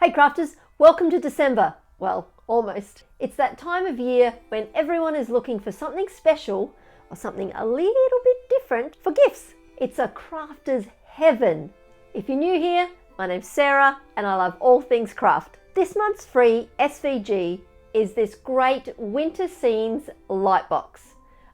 Hey crafters, welcome to December. Well, almost. It's that time of year when everyone is looking for something special or something a little bit different for gifts. It's a crafter's heaven. If you're new here, my name's Sarah and I love all things craft. This month's free SVG is this great winter scenes light box.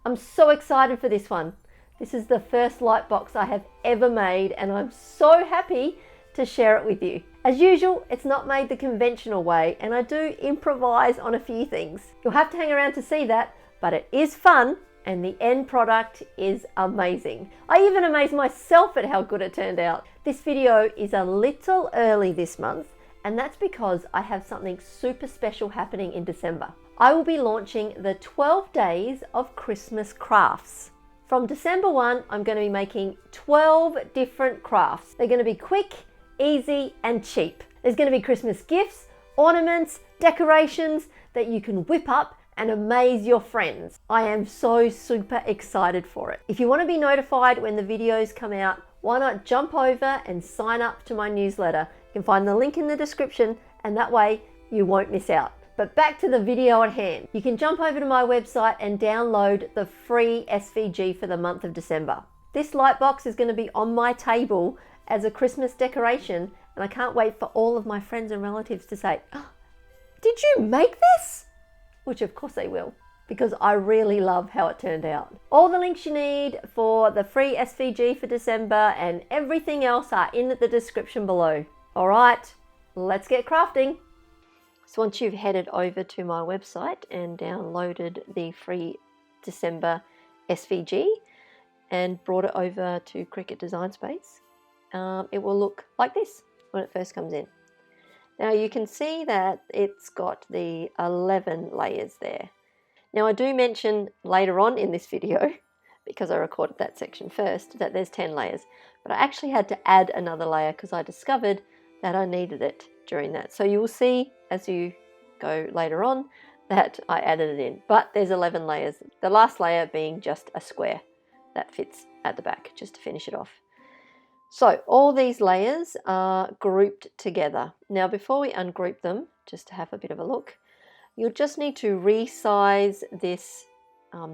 I'm so excited for this one. This is the first light box I have ever made and I'm so happy to share it with you. As usual, it's not made the conventional way and I do improvise on a few things. You'll have to hang around to see that, but it is fun and the end product is amazing. I even amazed myself at how good it turned out. This video is a little early this month and that's because I have something super special happening in December. I will be launching the 12 days of Christmas crafts. From December 1, I'm going to be making 12 different crafts. They're going to be quick, easy and cheap. There's going to be Christmas gifts, ornaments, decorations that you can whip up and amaze your friends. I am so super excited for it. If you want to be notified when the videos come out, why not jump over and sign up to my newsletter? You can find the link in the description and that way you won't miss out. But back to the video at hand. You can jump over to my website and download the free SVG for the month of December. This light box is going to be on my table as a Christmas decoration and I can't wait for all of my friends and relatives to say, "Oh, did you make this?" Which of course they will, because I really love how it turned out. All the links you need for the free SVG for December and everything else are in the description below. All right, let's get crafting. So once you've headed over to my website and downloaded the free December SVG and brought it over to Cricut Design Space, it will look like this when it first comes in. Now you can see that it's got the 11 layers there. Now I do mention later on in this video, because I recorded that section first, that there's 10 layers. But I actually had to add another layer because I discovered that I needed it during that. So you will see as you go later on that I added it in. But there's 11 layers. The last layer being just a square that fits at the back, just to finish it off. So all these layers are grouped together. Now before we ungroup them, just to have a bit of a look, you'll just need to resize this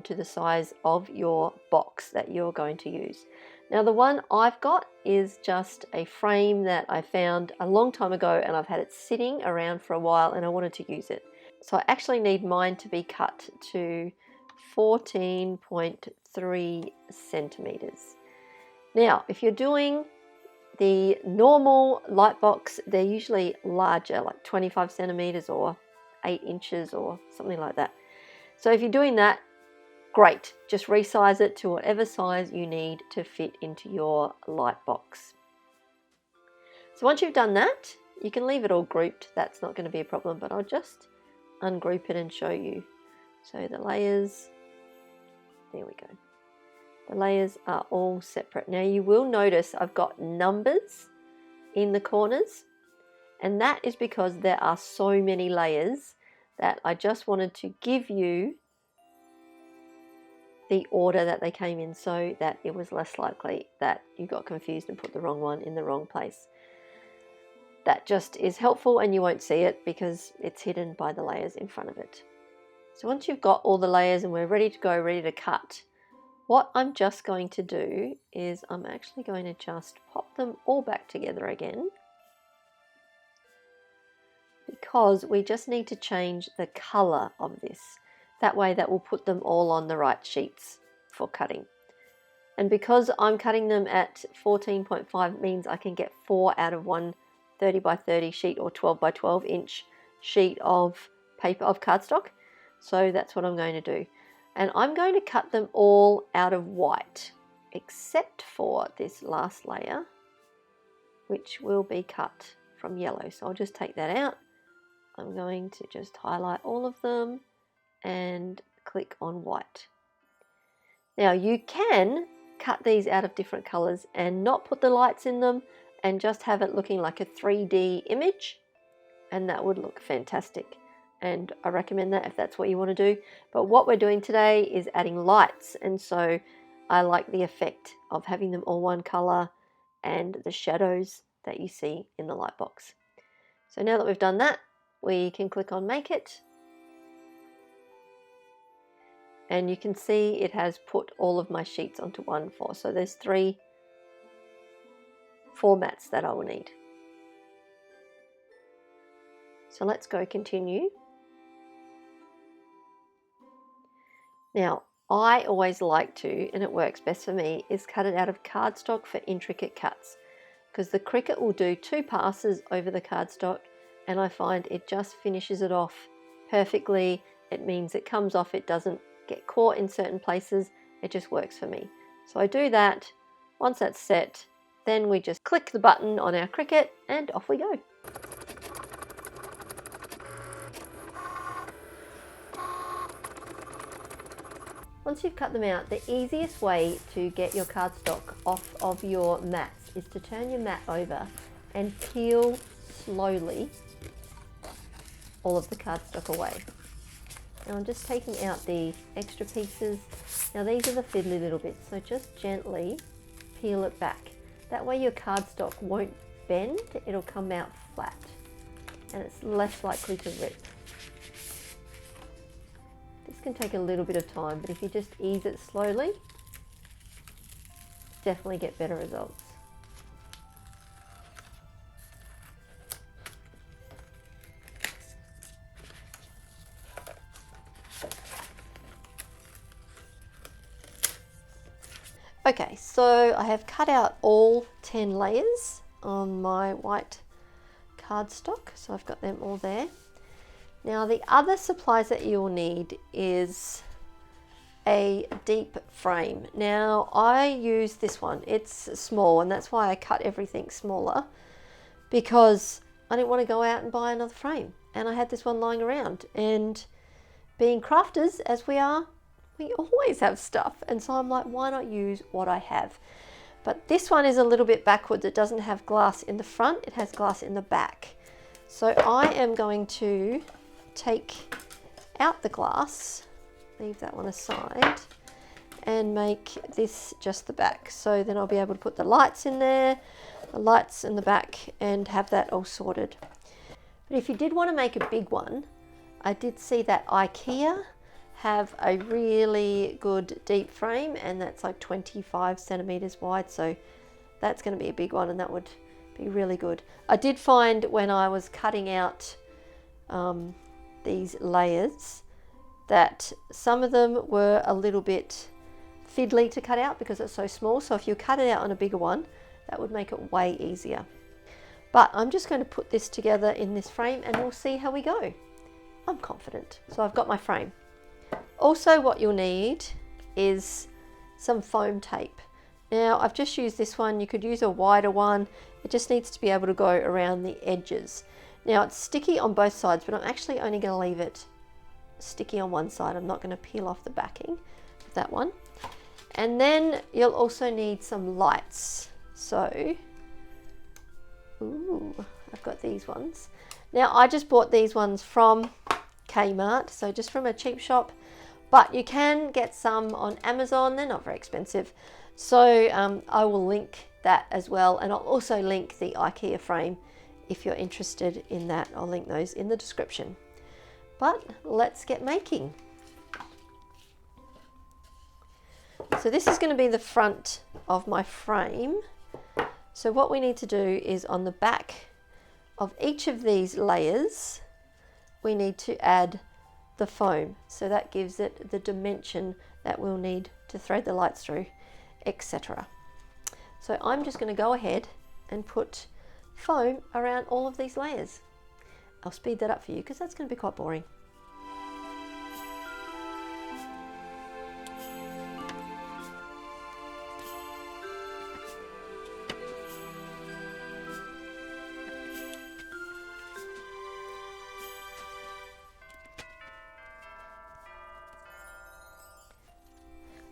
to the size of your box that you're going to use. Now the one I've got is just a frame that I found a long time ago and I've had it sitting around for a while and I wanted to use it. So I actually need mine to be cut to 14.3 centimeters. Now, if you're doing the normal light box, they're usually larger, like 25 centimeters or 8 inches or something like that. So if you're doing that, great. Just resize it to whatever size you need to fit into your light box. So once you've done that, you can leave it all grouped. That's not going to be a problem, but I'll just ungroup it and show you. So the layers, there we go. The layers are all separate. Now you will notice I've got numbers in the corners and that is because there are so many layers that I just wanted to give you the order that they came in so that it was less likely that you got confused and put the wrong one in the wrong place. That just is helpful and you won't see it because it's hidden by the layers in front of it. So once you've got all the layers and we're ready to go, ready to cut, what I'm just going to do is I'm actually going to just pop them all back together again because we just need to change the color of this. That way that will put them all on the right sheets for cutting. And because I'm cutting them at 14.5 means I can get 4 out of one 30 by 30 sheet or 12 by 12 inch sheet of paper of cardstock. So that's what I'm going to do. And I'm going to cut them all out of white, except for this last layer, which will be cut from yellow. So I'll just take that out. I'm going to just highlight all of them and click on white. Now you can cut these out of different colors and not put the lights in them and just have it looking like a 3D image, and that would look fantastic. And I recommend that if that's what you want to do. But what we're doing today is adding lights, and so I like the effect of having them all one color and the shadows that you see in the light box. So now that we've done that, we can click on Make It. And you can see it has put all of my sheets onto one floor. So there's 3 formats that I will need. So let's go continue. Now, I always like to, and it works best for me, is cut it out of cardstock for intricate cuts, because the Cricut will do 2 passes over the cardstock, and I find it just finishes it off perfectly. It means it comes off, it doesn't get caught in certain places, it just works for me. So I do that. Once that's set, then we just click the button on our Cricut and off we go. Once you've cut them out, the easiest way to get your cardstock off of your mats is to turn your mat over and peel slowly all of the cardstock away. Now I'm just taking out the extra pieces. Now these are the fiddly little bits, so just gently peel it back. That way your cardstock won't bend, it'll come out flat and it's less likely to rip. This can take a little bit of time, but if you just ease it slowly, definitely get better results. Okay, so I have cut out all 10 layers on my white cardstock, so I've got them all there. Now the other supplies that you'll need is a deep frame. Now I use this one, it's small, and that's why I cut everything smaller, because I didn't want to go out and buy another frame, and I had this one lying around, and being crafters as we are, we always have stuff, and so I'm like, why not use what I have? But this one is a little bit backwards. It doesn't have glass in the front, it has glass in the back. So I am going to take out the glass, leave that one aside, and make this just the back. So then I'll be able to put the lights in there, the lights in the back, and have that all sorted. But if you did want to make a big one, I did see that IKEA have a really good deep frame, and that's like 25 centimeters wide, so that's going to be a big one, and that would be really good. I did find when I was cutting out these layers that some of them were a little bit fiddly to cut out because it's so small, so if you cut it out on a bigger one, that would make it way easier. But I'm just going to put this together in this frame and we'll see how we go. I'm confident. So I've got my frame. Also what you'll need is some foam tape. Now I've just used this one, you could use a wider one, it just needs to be able to go around the edges. Now it's sticky on both sides, but I'm actually only going to leave it sticky on one side. I'm not going to peel off the backing of that one. And then you'll also need some lights. So, I've got these ones. Now I just bought these ones from Kmart, so just from a cheap shop, but you can get some on Amazon, they're not very expensive. So I will link that as well, and I'll also link the IKEA frame if you're interested in that. I'll link those in the description. But let's get making. So this is going to be the front of my frame. So what we need to do is on the back of each of these layers, we need to add the foam. So that gives it the dimension that we'll need to thread the lights through, etc. So I'm just going to go ahead and put foam around all of these layers. I'll speed that up for you because that's going to be quite boring.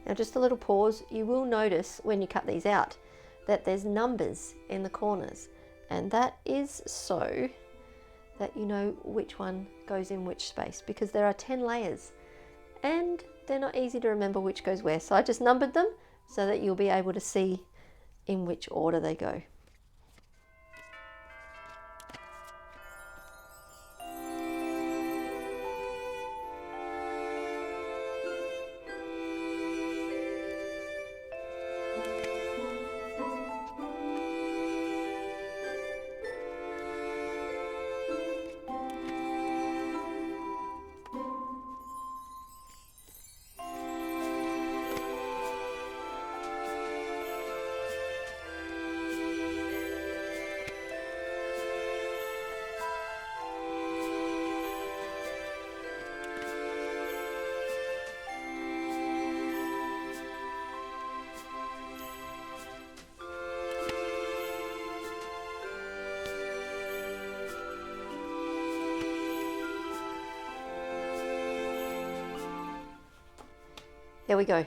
Now just a little pause, you will notice when you cut these out that there's numbers in the corners, and that is so that you know which one goes in which space, because there are 10 layers and they're not easy to remember which goes where. So I just numbered them so that you'll be able to see in which order they go. There we go.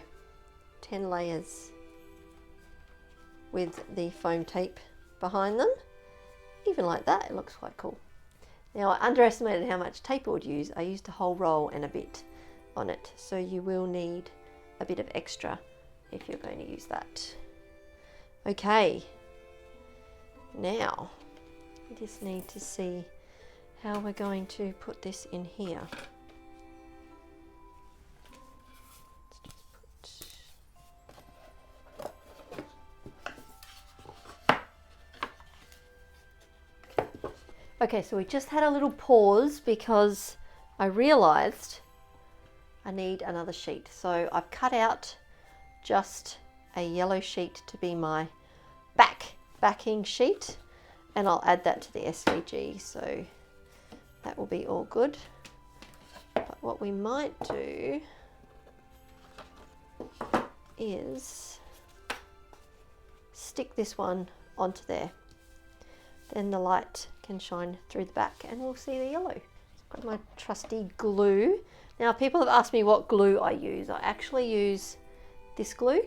10 layers with the foam tape behind them. Even like that, it looks quite cool. Now, I underestimated how much tape I would use. I used a whole roll and a bit on it, so you will need a bit of extra if you're going to use that. Okay, now we just need to see how we're going to put this in here. Okay, so we just had a little pause because I realized I need another sheet. So I've cut out just a yellow sheet to be my backing sheet, and I'll add that to the SVG, so that will be all good. But what we might do is stick this one onto there. Then the light can shine through the back and we'll see the yellow. I've got my trusty glue. Now, people have asked me what glue I use. I actually use this glue,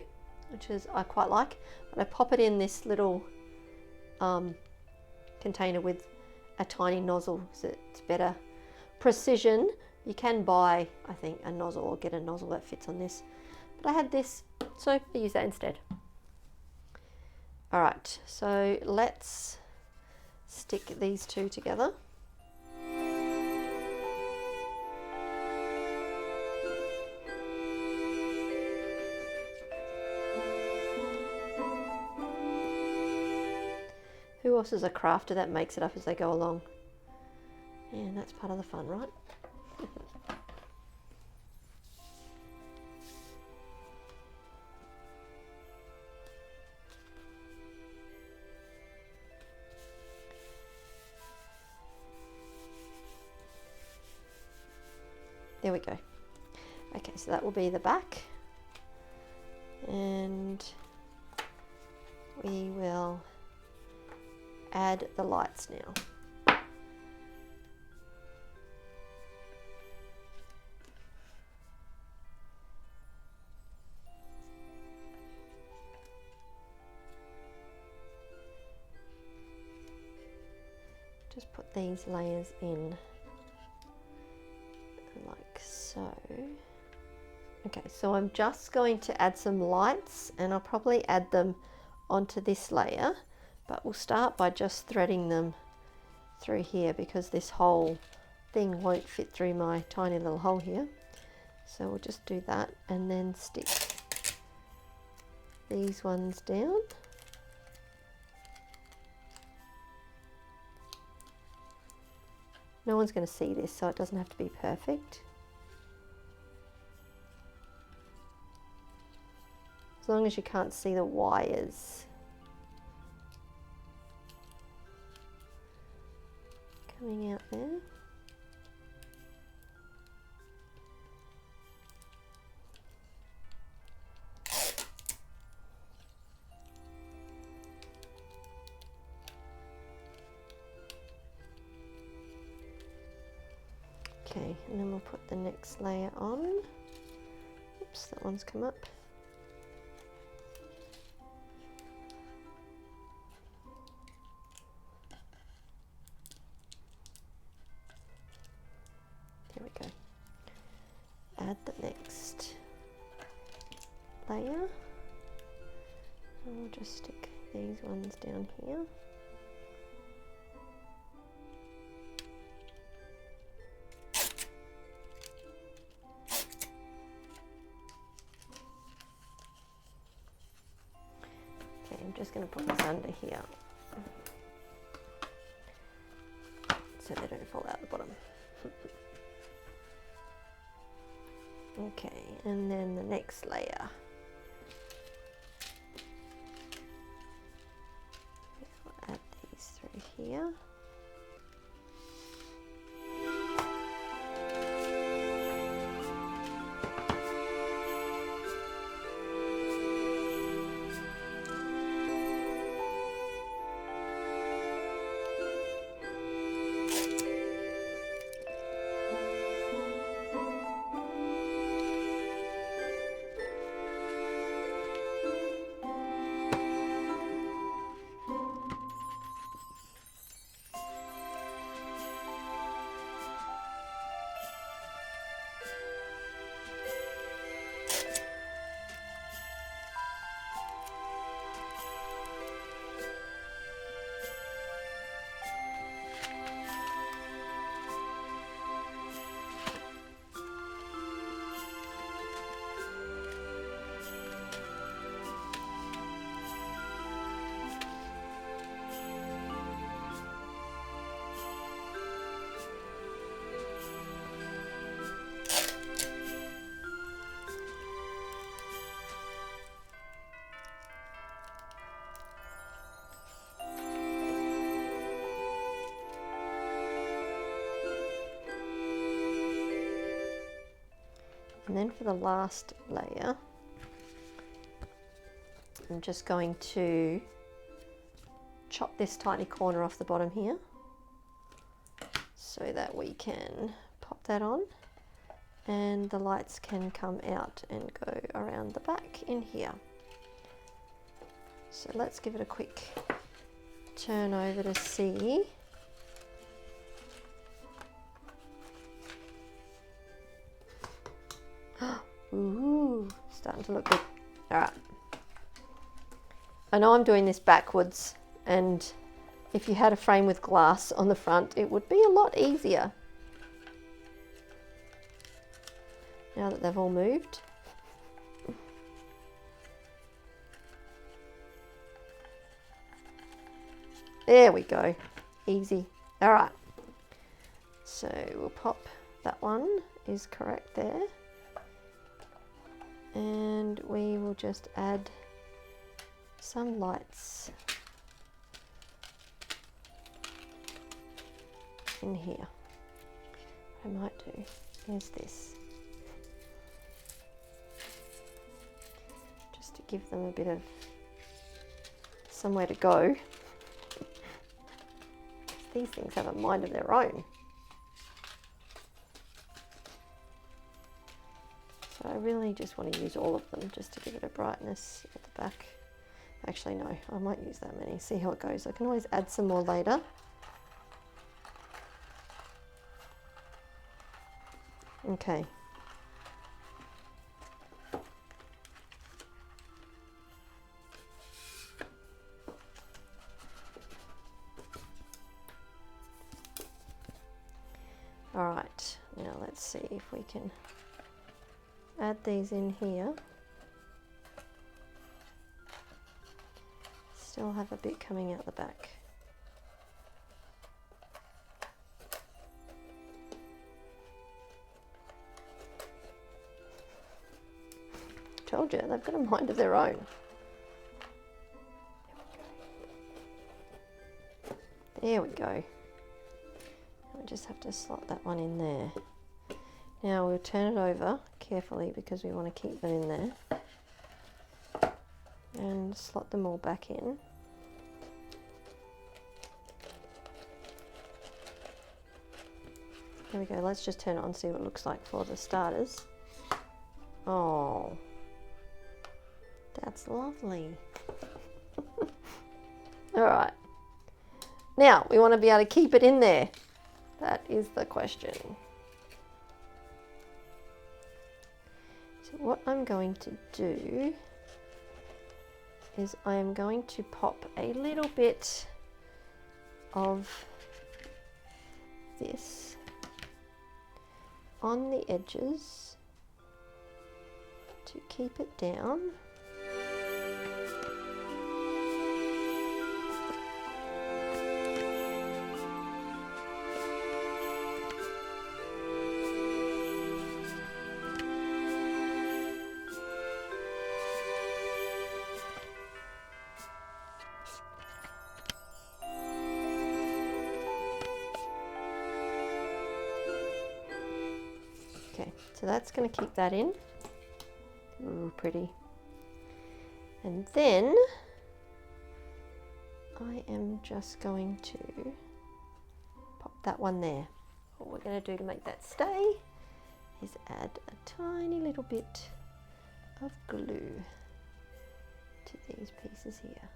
which is I quite like, but I pop it in this little container with a tiny nozzle, so it's better precision. You can buy, I think, a nozzle or get a nozzle that fits on this, but I had this, so I use that instead. All right, so let's stick these two together. Who else is a crafter that makes it up as they go along? Yeah, that's part of the fun, right? There we go. Okay, so that will be the back, and we will add the lights now. Just put these layers in like so. Okay, so I'm just going to add some lights, and I'll probably add them onto this layer, but we'll start by just threading them through here because this whole thing won't fit through my tiny little hole here. So we'll just do that and then stick these ones down. No one's going to see this, so it doesn't have to be perfect. As long as you can't see the wires coming out there. Okay, and then we'll put the next layer on. Oops, that one's come up. There we go. Add the next layer. And we'll just stick these ones down here. Okay, I'm just going to put this under here so they don't fall out the bottom. Okay, and then the next layer. I'll add these through here. And then for the last layer, I'm just going to chop this tiny corner off the bottom here so that we can pop that on and the lights can come out and go around the back in here. So let's give it a quick turn over to see. Ooh, starting to look good. All right. I know I'm doing this backwards, and if you had a frame with glass on the front, it would be a lot easier. Now that they've all moved. There we go. Easy. All right. So we'll pop that one is correct there. And we will just add some lights in here. What I might do is this. Just to give them a bit of somewhere to go. These things have a mind of their own. So I really just want to use all of them just to give it a brightness at the back. Actually, no, I might use that many. See how it goes. I can always add some more later. Okay. All right, now let's see if we can add these in here. Still have a bit coming out the back. Told you, they've got a mind of their own. There we go. We just have to slot that one in there. Now we'll turn it over carefully because we want to keep them in there. And slot them all back in. There we go, let's just turn it on and see what it looks like for the starters. Oh, that's lovely. All right, now we want to be able to keep it in there. That is the question. So what I'm going to do is I am going to pop a little bit of this on the edges to keep it down. Okay, so that's going to keep that in. Ooh, pretty. And then I am just going to pop that one there. What we're going to do to make that stay is add a tiny little bit of glue to these pieces here.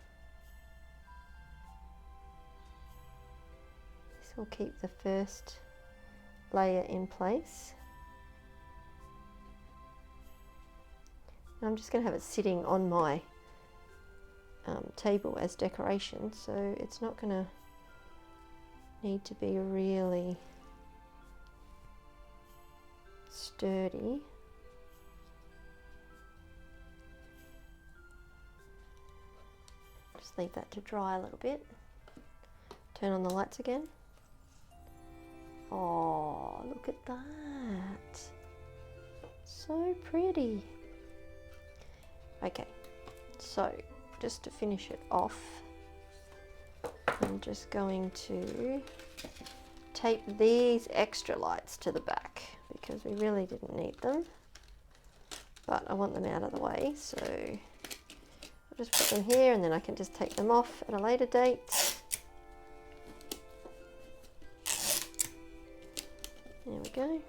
This will keep the first layer in place. I'm just going to have it sitting on my table as decoration, so it's not going to need to be really sturdy. Just leave that to dry a little bit. Turn on the lights again. Oh, look at that. So pretty. Okay, so just to finish it off, I'm just going to tape these extra lights to the back because we really didn't need them. but I want them out of the way, so I'll just put them here and then I can just take them off at a later date. There we go.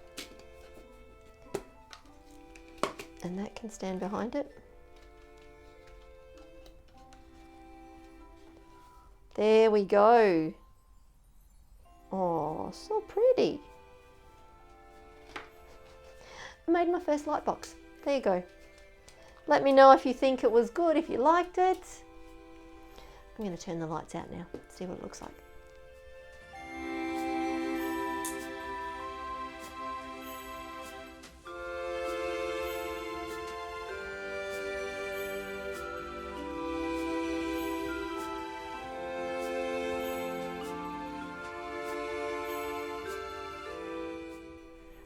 And that can stand behind it. There we go. Oh, so pretty. I made my first light box. There you go. Let me know if you think it was good, if you liked it. I'm going to turn the lights out now, see what it looks like.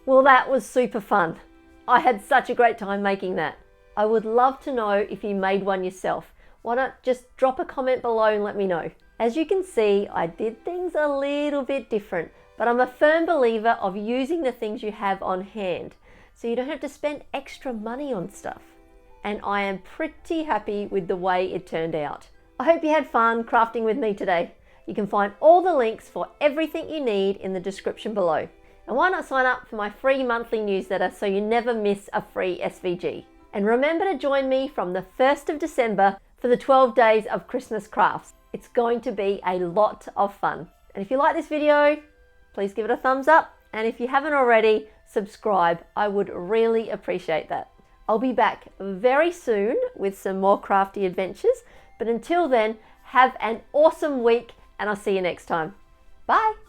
Well, that was super fun. I had such a great time making that. I would love to know if you made one yourself. Why not just drop a comment below and let me know. As you can see, I did things a little bit different, but I'm a firm believer of using the things you have on hand, so you don't have to spend extra money on stuff. And I am pretty happy with the way it turned out. I hope you had fun crafting with me today. You can find all the links for everything you need in the description below. And why not sign up for my free monthly newsletter so you never miss a free SVG. And remember to join me from the 1st of December for the 12 days of Christmas crafts. It's going to be a lot of fun. And if you like this video, please give it a thumbs up. And if you haven't already, subscribe. I would really appreciate that. I'll be back very soon with some more crafty adventures. But until then, have an awesome week and I'll see you next time. Bye.